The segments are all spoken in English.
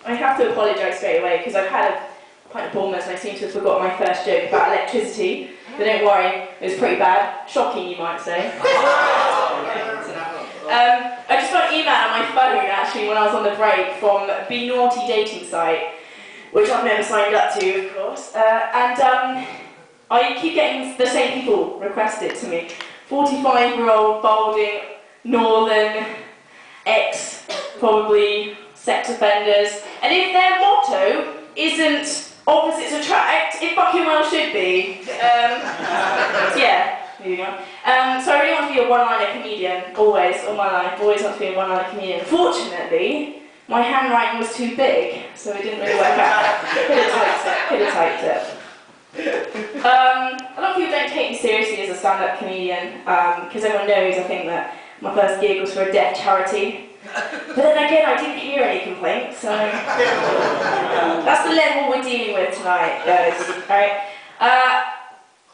I have to apologise straight away because I've had a pint of Bournemouth and I seem to have forgotten my first joke about electricity. But don't worry, it was pretty bad. Shocking, you might say. I just got an email on my phone actually when I was on the break from Be Naughty dating site, which I've never signed up to, of course. I keep getting the same people request it to me. 45-year-old, balding, northern, ex, probably sex offenders. And if their motto isn't opposites attract, it fucking well should be. Yeah, moving on. So I really want to be a one-liner comedian, always, all my life. Always want to be a one-liner comedian. Fortunately, my handwriting was too big, so it didn't really work out. Could have typed it. A lot of people don't take me seriously as a stand-up comedian, because everyone knows, I think, that my first gig was for a deaf charity. But then again, I didn't hear any complaints, so that's the level we're dealing with tonight, guys. Alright?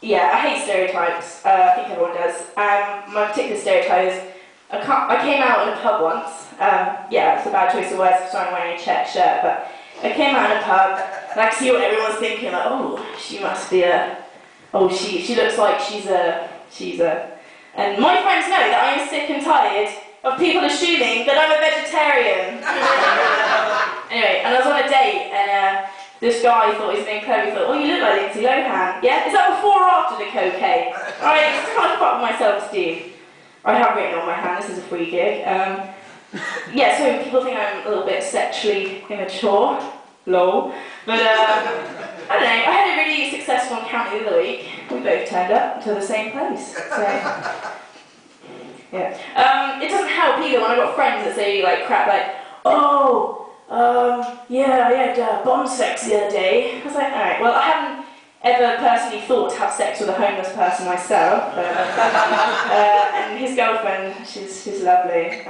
Yeah, I hate stereotypes. I think everyone does. My particular stereotype is I came out in a pub once. Yeah, it's a bad choice of words because I'm wearing a check shirt, but I came out in a pub and I could see what everyone's thinking, like, oh, she must be a, oh, she looks like she's a, and my friends know that I am sick and tired of people assuming that I'm a vegetarian. Anyway, and I was on a date and this guy thought his name Chloe, thought, oh, you look like Lindsay Lohan. Yeah? Is that before or after the cocaine? Alright, it's kind of fucked with my self-esteem. I have written on my hand, this is a free gig. Yeah, so people think I'm a little bit sexually immature. Lol. But, I don't know, I had a really successful encounter the other week. We both turned up to the same place. So, yeah. It doesn't help either when I've got friends that say, like, crap like, oh, yeah, I had bomb sex the other day. I was like, alright, well, I haven't ever personally thought to have sex with a homeless person myself. And his girlfriend, she's lovely.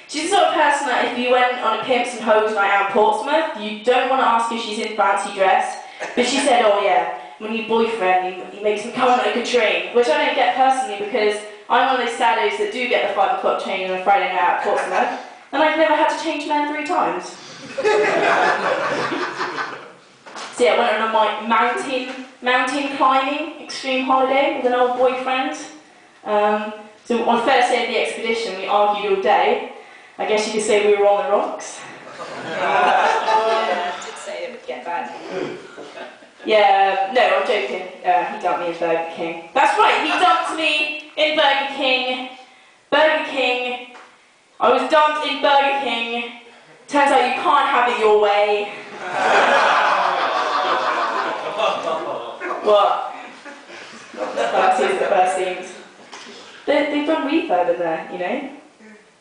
She's the sort of person that if you went on a pimps and hoes night out in Portsmouth, you don't want to ask if she's in fancy dress. But she said, oh yeah, my new boyfriend, he makes me come on like a train. Which I don't get personally because I'm one of those saddos that do get the 5 o'clock train on a Friday night out at Portsmouth. And I've never had to change men 3 times. So yeah, I went on a mountain climbing extreme holiday with an old boyfriend. So on the first day of the expedition, we argued all day. I guess you could say we were on the rocks. I did say it would get bad. Yeah, no, I'm joking. He dumped me in Burger King. That's right, he dumped me in Burger King. Burger King. I was dumped in Burger King. Turns out you can't have it your way. What? That's the first scenes. They've done refurb in there, you know?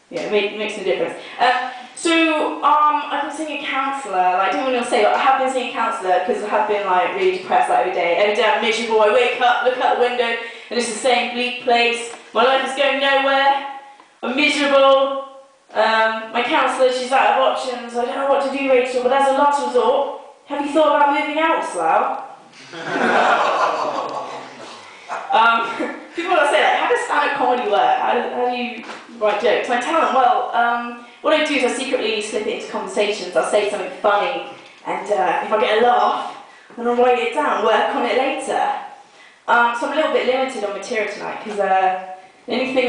Yeah, it makes no difference. I've been seeing a counsellor. Like, I don't want to say, but I have been seeing a counsellor because I have been like really depressed like, every day. Every day I'm miserable. I wake up, look out the window, and it's the same bleak place. My life is going nowhere. I'm miserable. My counsellor, she's out of options. I don't know what to do, Rachel, but as a last resort, have you thought about moving out, Slough? People will say, like, how does stand-up comedy work? How do you write jokes? And I tell them, well, what I do is I secretly slip it into conversations. I'll say something funny, and if I get a laugh, then I'll write it down, work on it later. So I'm a little bit limited on material tonight, because the only thing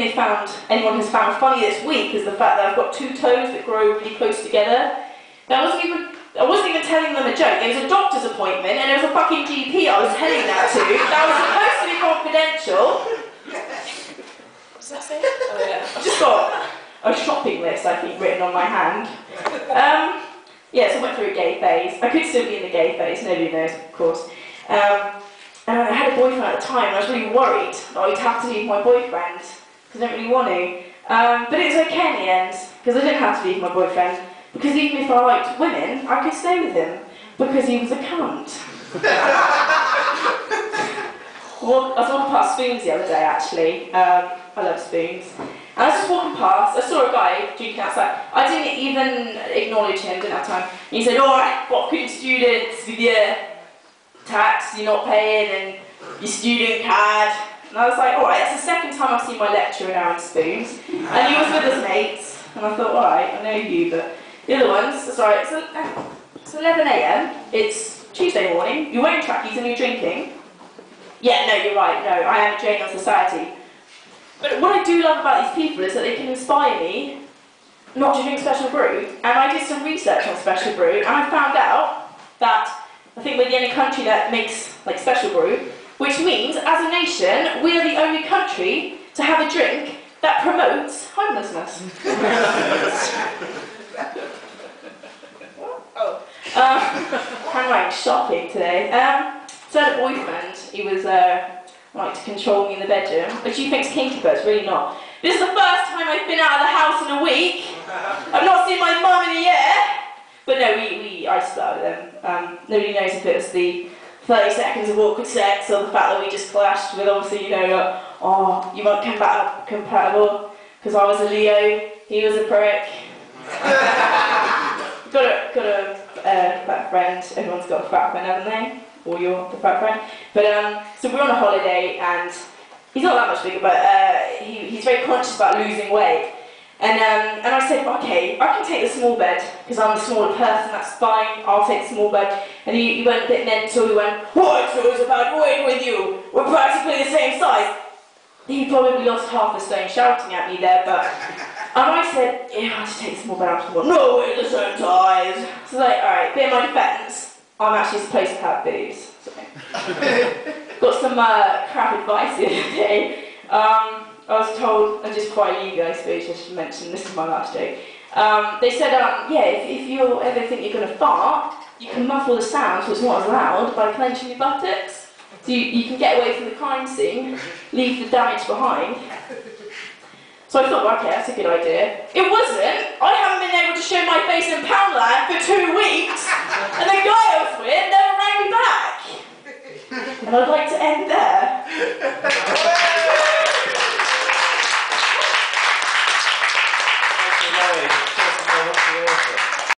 anyone has found funny this week is the fact that I've got 2 toes that grow really close together. Now, I wasn't even telling them a joke. It was a doctor's appointment, and it was a fucking GP I was telling that to. That was supposed to be confidential. What's that say? Oh yeah. I've just got a shopping list, I think, written on my hand. Yeah, so I went through a gay phase. I could still be in the gay phase, nobody knows, of course. And I had a boyfriend at the time, and I was really worried that I'd have to leave my boyfriend, because I don't really want to. But it was okay in the end, because I didn't have to leave my boyfriend. Because even if I liked women, I could stay with him, because he was a cunt. I was walking past Spoons the other day, actually. I love Spoons. And I was just walking past, I saw a guy drinking outside. I didn't even acknowledge him, didn't have time. And he said, alright, fucking students with your tax you're not paying and your student card. And I was like, alright, that's the second time I've seen my lecturer now in spoons. And he was with his mates. And I thought, alright, I know you, but the other ones, it's alright, it's 11 AM, it's Tuesday morning, you're wearing trackies and you're drinking. Yeah, no, you're right, no, I am a drain on society. But what I do love about these people is that they can inspire me not to drink special brew. And I did some research on special brew, and I found out that I think we're the only country that makes like special brew, which means, as a nation, we are the only country to have a drink that promotes homelessness. I'm like shopping today. So I had a boyfriend. He was like to control me in the bedroom, which he thinks kinky, but it's really not. This is the first time I've been out of the house in a week. I've not seen my mum in a year. But no, I split up with them. Nobody knows if it was the 30 seconds of awkward sex or the fact that we just clashed with, obviously, you know, oh, you weren't compatible because I was a Leo, he was a prick. got a fat friend. Everyone's got a fat friend, haven't they? Or you're the fat friend. But so we're on a holiday, and he's not that much bigger, but he's very conscious about losing weight. And I said, okay, I can take the small bed, because I'm the smaller person, that's fine, I'll take the small bed. And he went a bit mental, he went, what, so it's about weight with you? We're practically the same size. He probably lost half a stone shouting at me there, but... And I said, yeah, I'll just take the small bed out of the no, we're the same size. So like, alright, bit of my defence, I'm actually supposed to have boobs. So. Got some crap advice the other day. I was told, and just quite you guys, I should mention, this is my last joke. They said, yeah, if you ever think you're going to fart, you can muffle the sound so it's not as loud by clenching your buttocks. So you can get away from the crime scene, leave the damage behind. So I thought, well, okay, that's a good idea. It wasn't. I haven't been able to show my face in Poundland for 2 weeks, and the guy I was with never rang me back. And I'd like to end there.